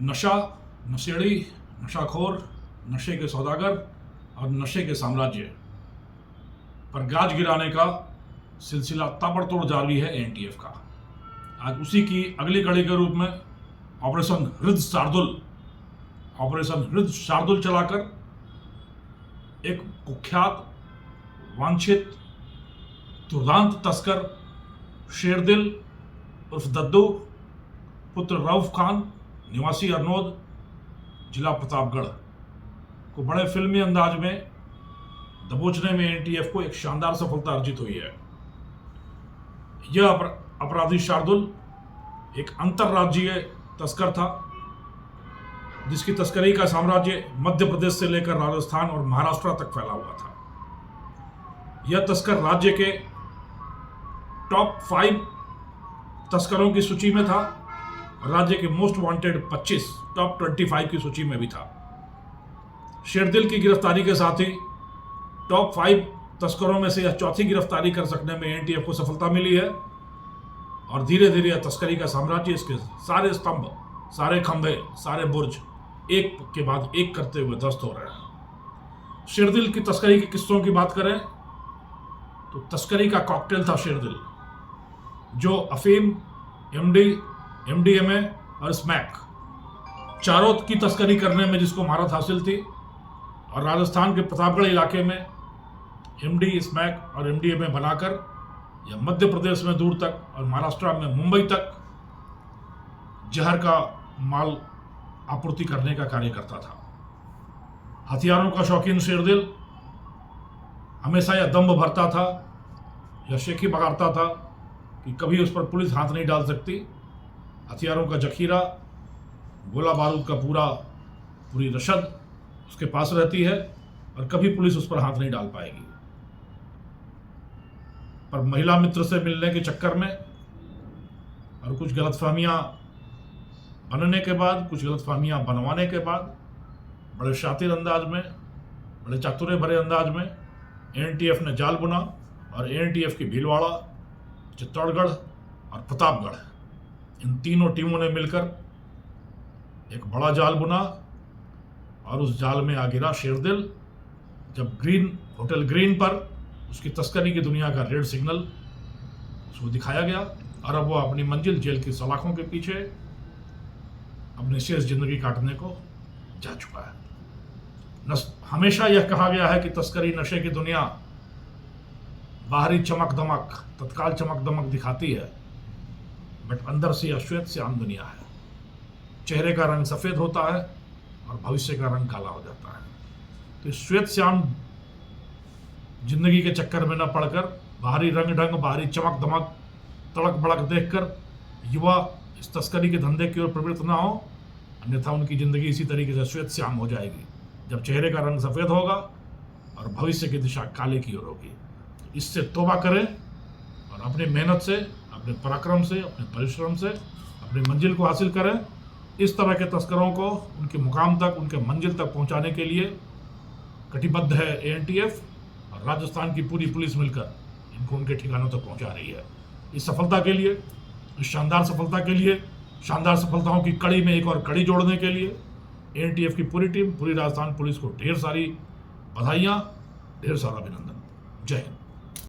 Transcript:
नशा, नशेड़ी, नशाखोर, नशे के सौदागर और नशे के साम्राज्य पर गाज गिराने का सिलसिला ताबड़तोड़ जारी है एनटीएफ का। आज उसी की अगली कड़ी के रूप में ऑपरेशन हृद शार्दुल चलाकर एक कुख्यात, वांछित, दुर्दांत तस्कर शेरदिल उर्फ दद्दू पुत्र रऊफ खान निवासी अरनोद जिला प्रतापगढ़ को बड़े फिल्मी अंदाज में दबोचने में एनटीएफ को एक शानदार सफलता अर्जित हुई है। यह अपराधी शार्दुल एक अंतर्राज्यीय तस्कर था जिसकी तस्करी का साम्राज्य मध्य प्रदेश से लेकर राजस्थान और महाराष्ट्र तक फैला हुआ था। यह तस्कर राज्य के टॉप 5 तस्करों की सूची में था और राज्य के मोस्ट वांटेड 25 टॉप 25 की सूची में भी था। शेरदिल की गिरफ्तारी के साथ ही टॉप 5 तस्करों में से यह चौथी गिरफ्तारी कर सकने में एनटीएफ को सफलता मिली है और धीरे धीरे यह तस्करी का साम्राज्य, इसके सारे स्तंभ, सारे खंभे, सारे बुर्ज एक के बाद एक करते हुए ध्वस्त हो रहे हैं। शेरदिल की तस्करी के किस्सों की बात करें तो तस्करी का कॉकटेल था शेरदिल, जो अफीम, एमडीएमए और स्मैक चारों की तस्करी करने में जिसको महारत हासिल थी और राजस्थान के प्रतापगढ़ इलाके में एमडी, स्मैक और एमडीएमए बनाकर यह मध्य प्रदेश में दूर तक और महाराष्ट्र में मुंबई तक जहर का माल आपूर्ति करने का कार्य करता था। हथियारों का शौकीन शेरदिल हमेशा यह दम्भ भरता था, यह शेखी बगाड़ता था कि कभी उस पर पुलिस हाथ नहीं डाल सकती। हथियारों का जखीरा, गोला बारूद का पूरी रसद उसके पास रहती है और कभी पुलिस उस पर हाथ नहीं डाल पाएगी। पर महिला मित्र से मिलने के चक्कर में और कुछ गलतफहमियां बनने के बाद, कुछ गलतफहमियां बनवाने के बाद बड़े शातिर अंदाज में, बड़े चातुर्य भरे अंदाज में एनटीएफ ने जाल बुना और एनटीएफ की भीलवाड़ा, चित्तौड़गढ़ और प्रतापगढ़ इन तीनों टीमों ने मिलकर एक बड़ा जाल बुना और उस जाल में आ गिरा शेरदिल। जब होटल ग्रीन पर उसकी तस्करी की दुनिया का रेड सिग्नल उसको दिखाया गया और अब वो अपनी मंजिल जेल की सलाखों के पीछे अपनी शेष जिंदगी काटने को जा चुका है। हमेशा यह कहा गया है कि तस्करी, नशे की दुनिया बाहरी चमक दमक, तत्काल चमक दमक दिखाती है, बट अंदर से यह श्वेत श्याम दुनिया है। चेहरे का रंग सफेद होता है और भविष्य का रंग काला हो जाता है। तो इस श्वेत श्याम जिंदगी के चक्कर में न पड़कर बाहरी रंग ढंग, बाहरी चमक दमक, तड़क भड़क देखकर युवा इस तस्करी के धंधे की ओर प्रवृत्त ना हो, अन्यथा उनकी जिंदगी इसी तरीके से श्वेत श्याम हो जाएगी जब चेहरे का रंग सफेद होगा और भविष्य की दिशा काले की ओर होगी। इससे तौबा करें और अपनी मेहनत से, अपने पराक्रम से, अपने परिश्रम से अपनी मंजिल को हासिल करें। इस तरह के तस्करों को उनके मुकाम तक, उनके मंजिल तक पहुंचाने के लिए कटिबद्ध है एनटीएफ और राजस्थान की पूरी पुलिस मिलकर इनको उनके ठिकानों तक पहुंचा रही है। इस सफलता के लिए, इस शानदार सफलता के लिए, शानदार सफलताओं की कड़ी में एक और कड़ी जोड़ने के लिए एनटीएफ की पूरी टीम, पूरी राजस्थान पुलिस को ढेर सारी बधाइयाँ, ढेर सारा अभिनंदन। जय हिंद।